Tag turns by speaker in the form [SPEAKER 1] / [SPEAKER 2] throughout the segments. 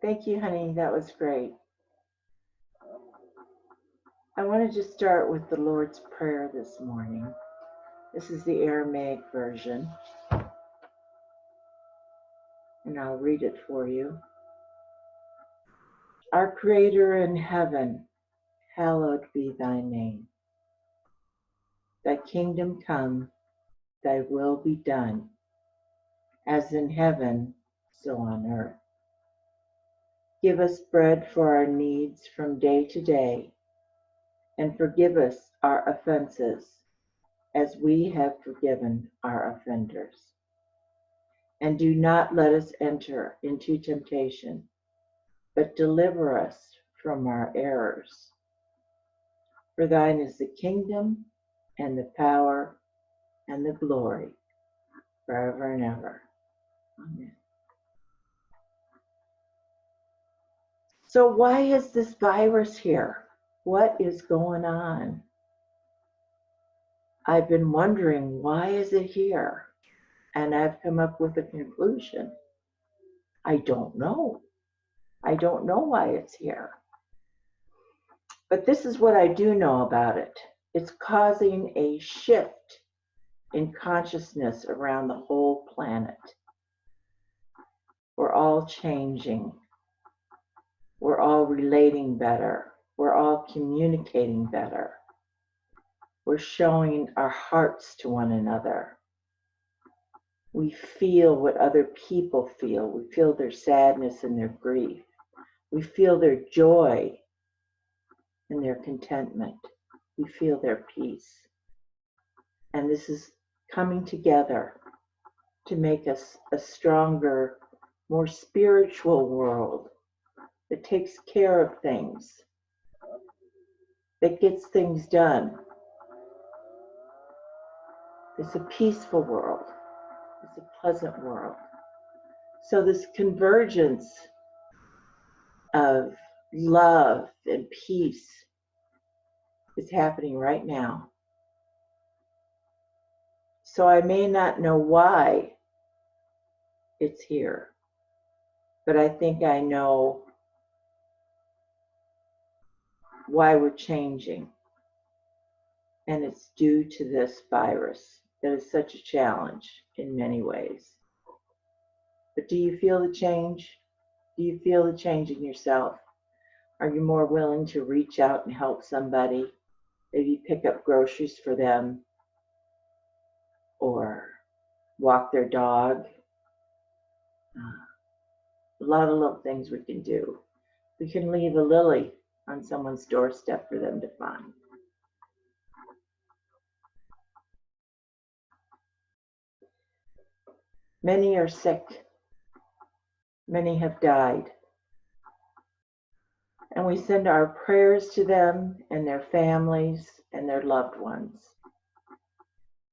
[SPEAKER 1] Thank you, honey. That was great. I want to just start with the Lord's Prayer this morning. This is the Aramaic version, and I'll read it for you. Our Creator in heaven, hallowed be thy name. Thy kingdom come, thy will be done, as in heaven, so on earth. Give us bread for our needs from day to day, and forgive us our offenses, as we have forgiven our offenders. And do not let us enter into temptation, but deliver us from our errors. For thine is the kingdom, and the power, and the glory, forever and ever. Amen. So why is this virus here? What is going on? I've been wondering, why is it here? And I've come up with a conclusion. I don't know. I don't know why it's here. But this is what I do know about it. It's causing a shift in consciousness around the whole planet. We're all changing. We're all relating better. We're all communicating better. We're showing our hearts to one another. We feel what other people feel. We feel their sadness and their grief. We feel their joy and their contentment. We feel their peace. And this is coming together to make us a stronger, more spiritual world that takes care of things, that gets things done. It's a peaceful world. It's a pleasant world. So this convergence of love and peace is happening right now. So I may not know why it's here, but I think I know why we're changing. And it's due to this virus that is such a challenge in many ways. But do you feel the change? Do you feel the change in yourself? Are you more willing to reach out and help somebody? Maybe pick up groceries for them or walk their dog. A lot of little things we can do. We can leave a lily on someone's doorstep for them to find. Many are sick. Many have died. And we send our prayers to them and their families and their loved ones.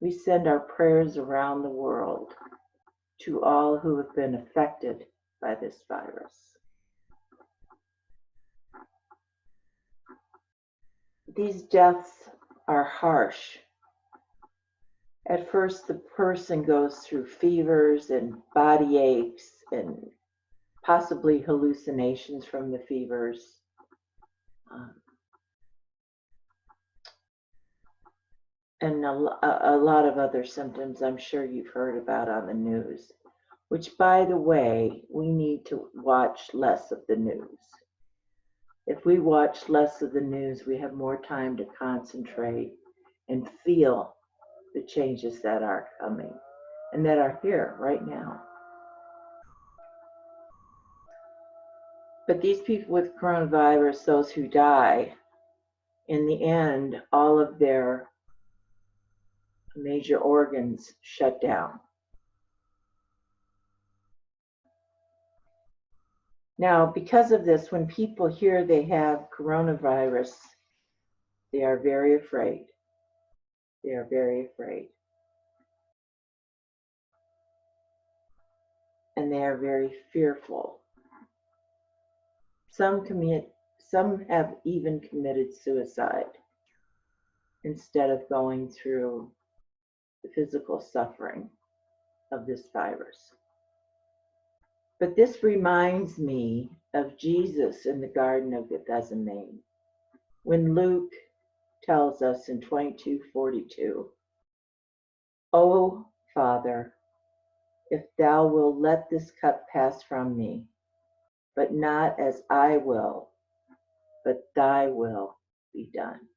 [SPEAKER 1] We send our prayers around the world to all who have been affected by this virus. These deaths are harsh. At first, the person goes through fevers and body aches and possibly hallucinations from the fevers. And a lot of other symptoms I'm sure you've heard about on the news, which, by the way, we need to watch less of the news. If we watch less of the news, we have more time to concentrate and feel the changes that are coming and that are here right now. But these people with coronavirus, those who die, in the end, all of their major organs shut down. Now, because of this, when people hear they have coronavirus, they are very afraid. They are very afraid. And they are very fearful. Some have even committed suicide instead of going through the physical suffering of this virus. But this reminds me of Jesus in the Garden of Gethsemane, when Luke tells us in 22:42, "O Father, if thou wilt let this cup pass from me, but not as I will, but thy will be done."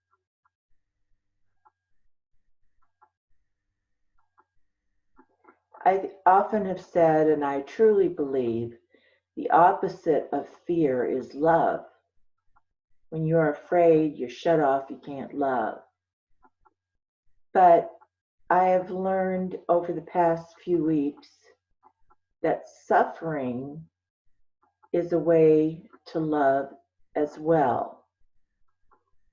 [SPEAKER 1] I often have said, and I truly believe, the opposite of fear is love. When you're afraid, you're shut off, you can't love. But I have learned over the past few weeks that suffering is a way to love as well.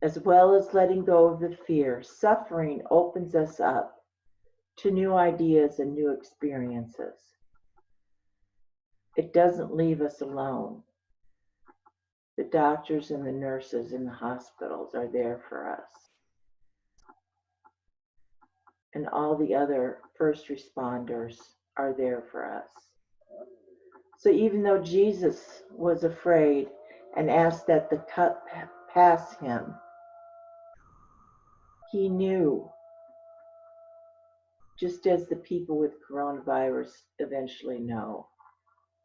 [SPEAKER 1] As well as letting go of the fear, suffering opens us up to new ideas and new experiences. It doesn't leave us alone. The doctors and the nurses in the hospitals are there for us. And all the other first responders are there for us. So even though Jesus was afraid and asked that the cup pass him, he knew, just as the people with coronavirus eventually know,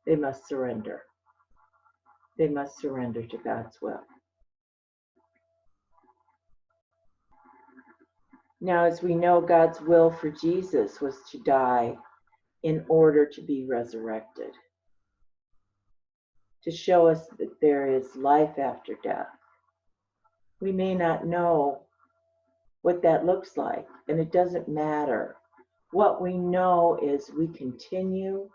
[SPEAKER 1] they must surrender. They must surrender to God's will. Now, as we know, God's will for Jesus was to die in order to be resurrected, to show us that there is life after death. We may not know what that looks like, and it doesn't matter. What we know is we continue,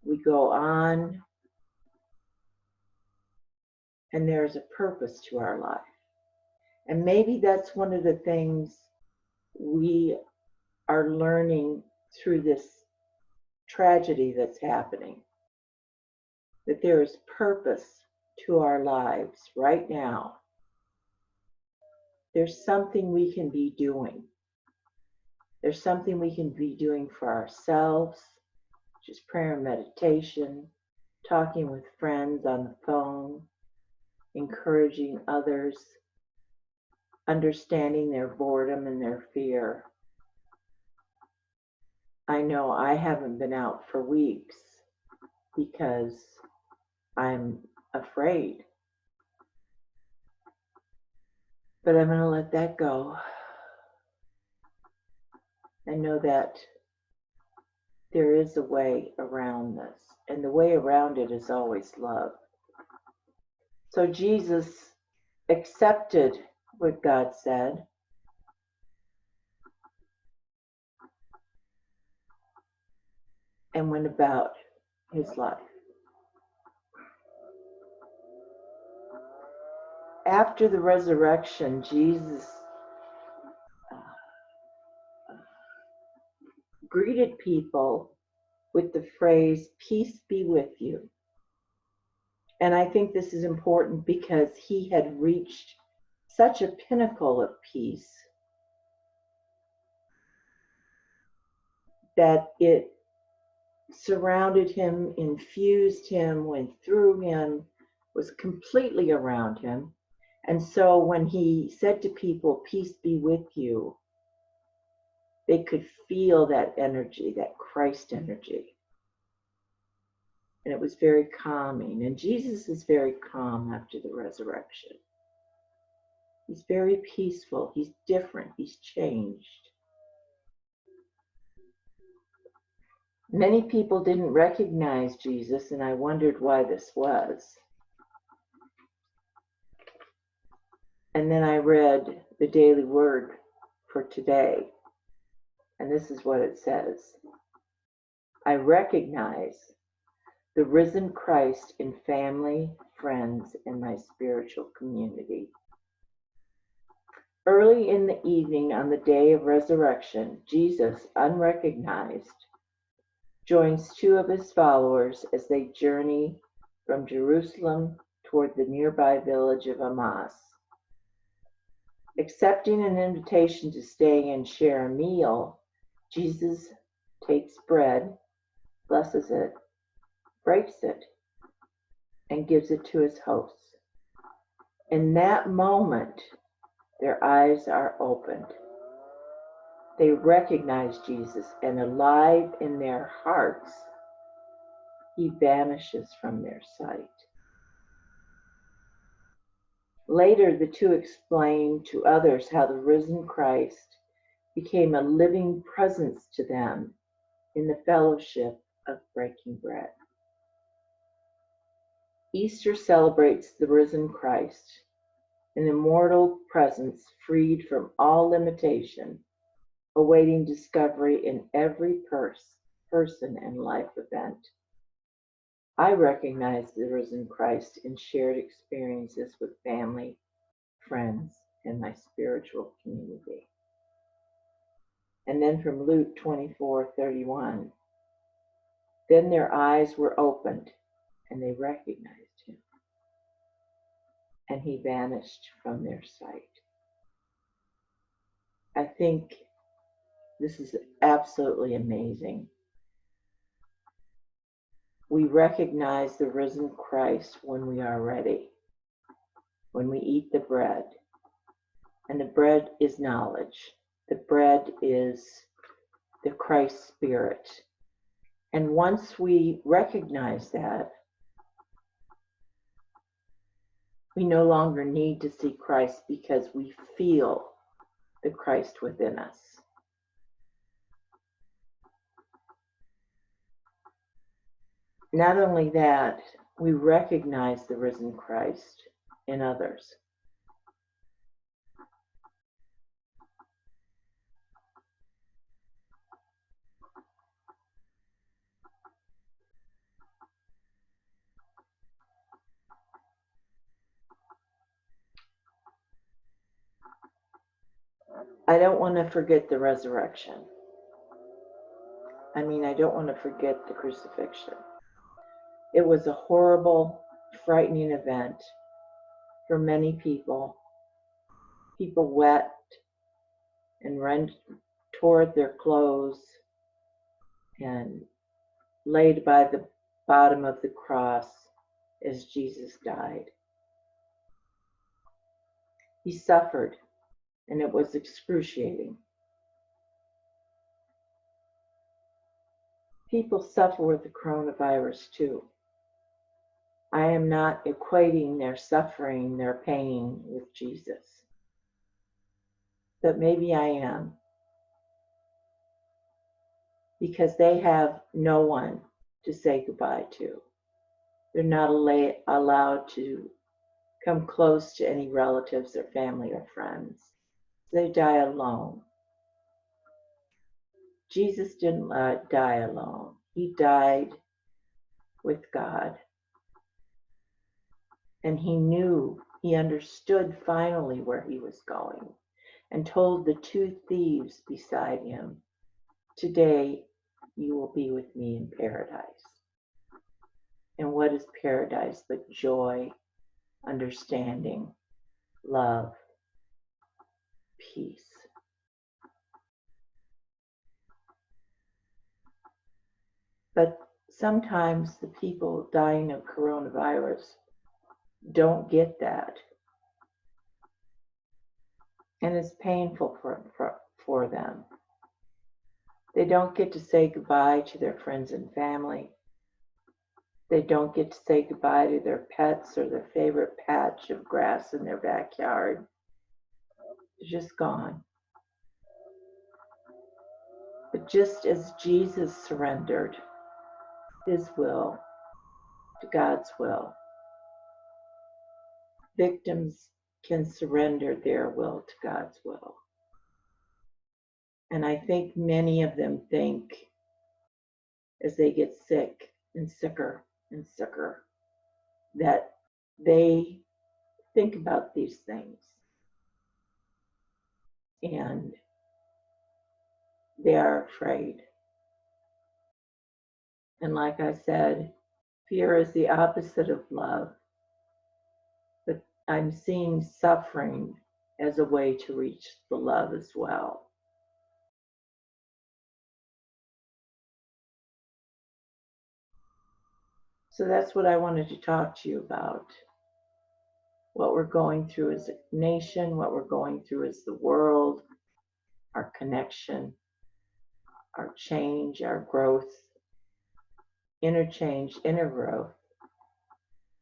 [SPEAKER 1] we go on, and there's a purpose to our life. And maybe that's one of the things we are learning through this tragedy that's happening, that there is purpose to our lives right now. There's something we can be doing. There's something we can be doing for ourselves, just prayer and meditation, talking with friends on the phone, encouraging others, understanding their boredom and their fear. I know I haven't been out for weeks because I'm afraid. But I'm going to let that go. I know that there is a way around this, and the way around it is always love. So Jesus accepted what God said, and went about his life. After the resurrection, Jesus greeted people with the phrase, "Peace be with you." And I think this is important because he had reached such a pinnacle of peace that it surrounded him, infused him, went through him, was completely around him. And so when he said to people, "Peace be with you," they could feel that energy, that Christ energy. And it was very calming. And Jesus is very calm after the resurrection. He's very peaceful. He's different. He's changed. Many people didn't recognize Jesus, and I wondered why this was. And then I read the daily word for today, and this is what it says. I recognize the risen Christ in family, friends, and my spiritual community. Early in the evening on the day of resurrection, Jesus, unrecognized, joins two of his followers as they journey from Jerusalem toward the nearby village of Emmaus. Accepting an invitation to stay and share a meal, Jesus takes bread, blesses it, breaks it, and gives it to his hosts. In that moment, their eyes are opened. They recognize Jesus, and alive in their hearts, he vanishes from their sight. Later, the two explain to others how the risen Christ became a living presence to them in the fellowship of breaking bread. Easter celebrates the risen Christ, an immortal presence freed from all limitation, awaiting discovery in every person and life event. I recognize the risen Christ in shared experiences with family, friends, and my spiritual community. And then from Luke 24:31, then their eyes were opened and they recognized him, and he vanished from their sight. I think this is absolutely amazing. We recognize the risen Christ when we are ready, when we eat the bread. And the bread is knowledge. The bread is the Christ Spirit. And once we recognize that, we no longer need to see Christ because we feel the Christ within us. Not only that, we recognize the risen Christ in others. I don't want to forget the resurrection. I don't want to forget the crucifixion. It was a horrible, frightening event for many people. People wept and tore their clothes and laid by the bottom of the cross as Jesus died. He suffered, and it was excruciating. People suffer with the coronavirus too. I am not equating their suffering, their pain with Jesus. But maybe I am. Because they have no one to say goodbye to. They're not allowed to come close to any relatives or family or friends. They die alone. Jesus didn't die alone. He died with God. And he understood finally where he was going, and told the two thieves beside him, "Today you will be with me in paradise." And what is paradise but joy, understanding, love, peace? But sometimes the people dying of coronavirus don't get that. And it's painful for them. They don't get to say goodbye to their friends and family. They don't get to say goodbye to their pets or their favorite patch of grass in their backyard. They're just gone. But just as Jesus surrendered his will to God's will, victims can surrender their will to God's will. And I think many of them think, as they get sick and sicker and sicker, that they think about these things and they are afraid. And like I said, fear is the opposite of love. But I'm seeing suffering as a way to reach the love as well. So that's what I wanted to talk to you about. What we're going through as a nation, what we're going through as the world, our connection, our change, our growth, interchange, inner growth,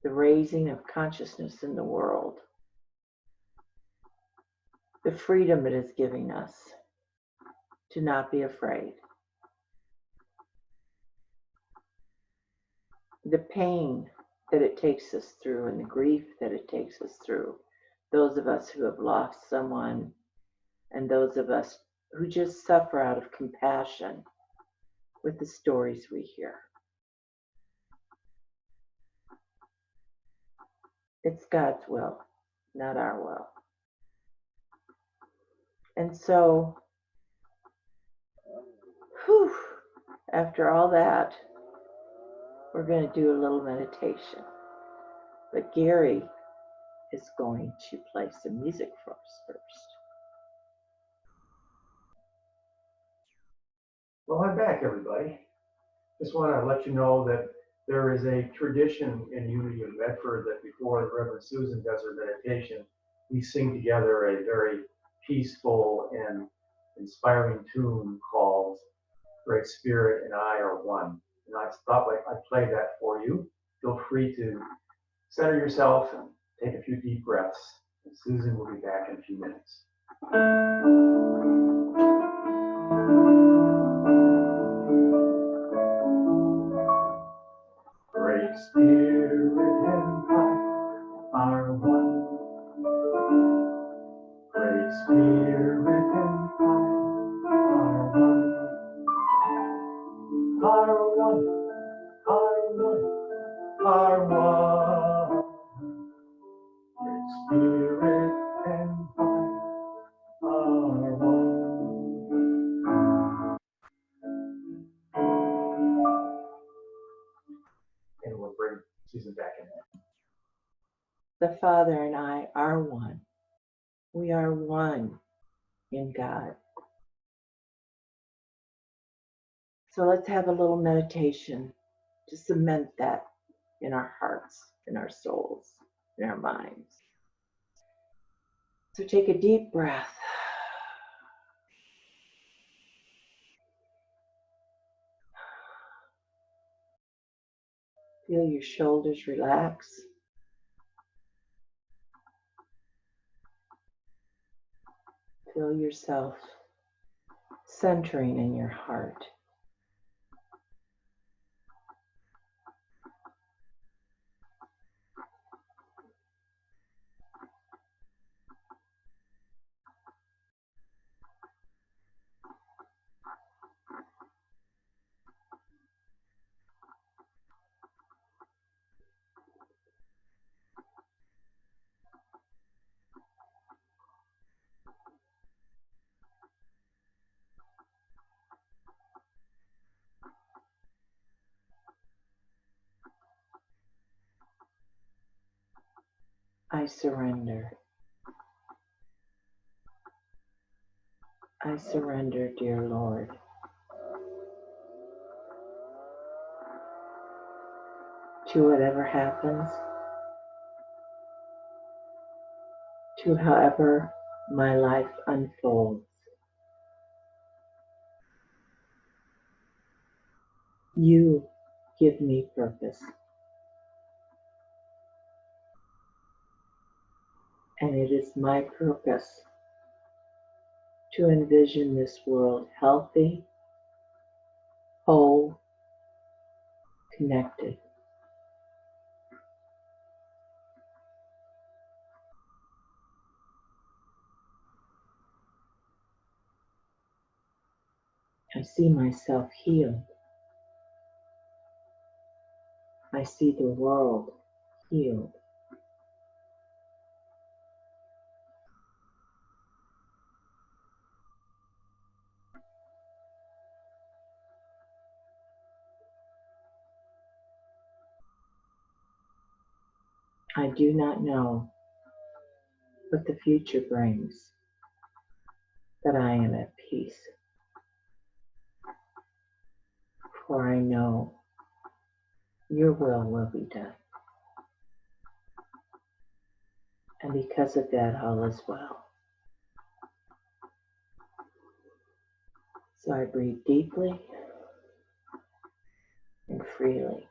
[SPEAKER 1] the raising of consciousness in the world, the freedom it is giving us to not be afraid, the pain that it takes us through and the grief that it takes us through, those of us who have lost someone and those of us who just suffer out of compassion with the stories we hear. It's God's will, not our will. And so, after all that, we're going to do a little meditation. But Gary is going to play some music for us first.
[SPEAKER 2] Well, I'm back, everybody. Just want to let you know that there is a tradition in Unity of Medford that before the Reverend Susan does her meditation, we sing together a very peaceful and inspiring tune called Great Spirit and I Are One. And I thought I'd play that for you. Feel free to center yourself and take a few deep breaths. And Susan will be back in a few minutes. Great Spirit and I are one. Great Spirit and I are one. Are one. Are one. Are one. Great Spirit and I are one. And we'll bring Susan back in.
[SPEAKER 1] The Father and I are one. We are one in God. So let's have a little meditation to cement that in our hearts, in our souls, in our minds. So take a deep breath. Feel your shoulders relax. Feel yourself centering in your heart. I surrender. I surrender, dear Lord. To whatever happens, to however my life unfolds. You give me purpose. And it is my purpose to envision this world healthy, whole, connected. I see myself healed. I see the world healed. I do not know what the future brings, but I am at peace. For I know your will be done. And because of that, all is well. So I breathe deeply and freely.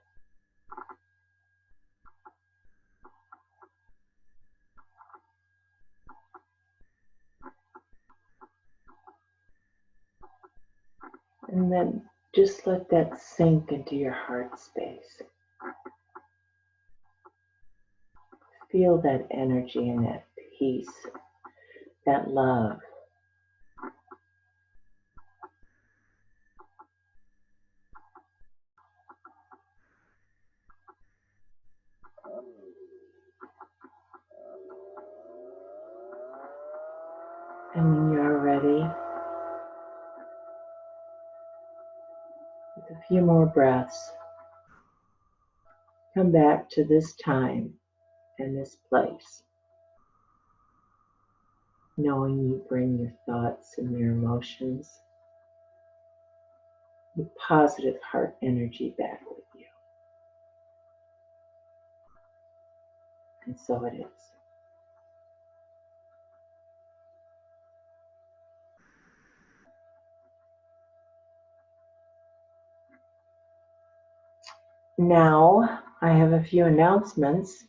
[SPEAKER 1] And then just let that sink into your heart space. Feel that energy and that peace, that love. And when you're ready, with a few more breaths, come back to this time and this place, knowing you bring your thoughts and your emotions, your positive heart energy back with you. And so it is. Now, I have a few announcements.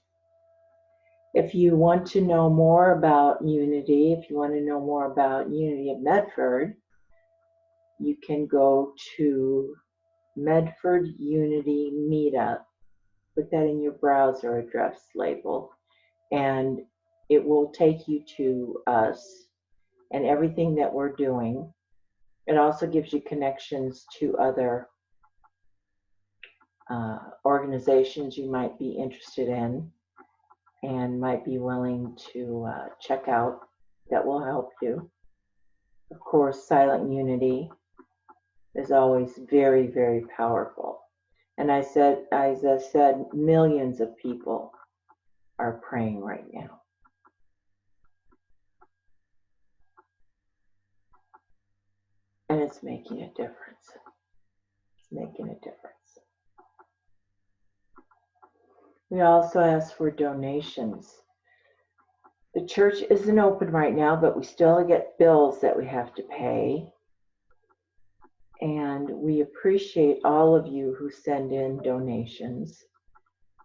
[SPEAKER 1] If you want to know more about Unity, if you want to know more about Unity of Medford, you can go to Medford Unity Meetup. Put that in your browser address label, and it will take you to us and everything that we're doing. It also gives you connections to other organizations you might be interested in and might be willing to check out that will help you. Of course, Silent Unity is always very, very powerful. And as I said, millions of people are praying right now. And it's making a difference. It's making a difference. We also ask for donations. The church isn't open right now, but we still get bills that we have to pay. And we appreciate all of you who send in donations.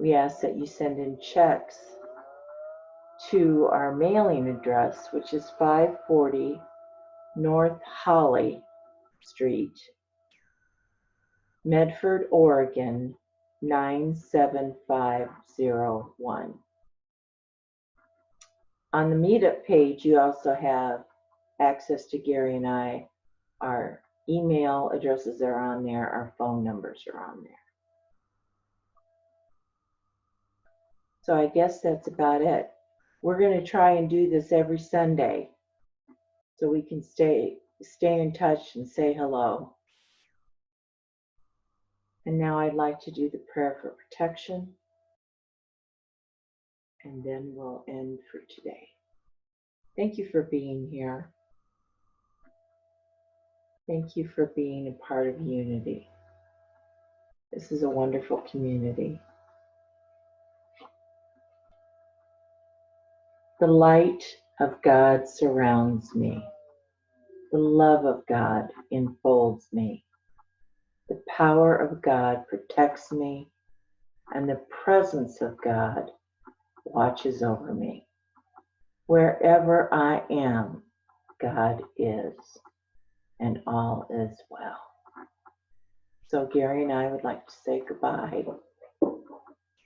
[SPEAKER 1] We ask that you send in checks to our mailing address, which is 540 North Holly Street, Medford, Oregon, 97501. On the meetup page, you also have access to Gary and I. Our email addresses are on there, our phone numbers are on there. So I guess that's about it. We're going to try and do this every Sunday so we can stay in touch and say hello. And now I'd like to do the prayer for protection, and then we'll end for today. Thank you for being here. Thank you for being a part of Unity. This is a wonderful community. The light of God surrounds me. The love of God enfolds me. The power of God protects me, and the presence of God watches over me. Wherever I am, God is, and all is well. So Gary and I would like to say goodbye.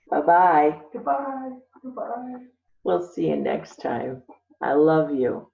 [SPEAKER 1] Bye-bye.
[SPEAKER 2] Goodbye. Goodbye.
[SPEAKER 1] We'll see you next time. I love you.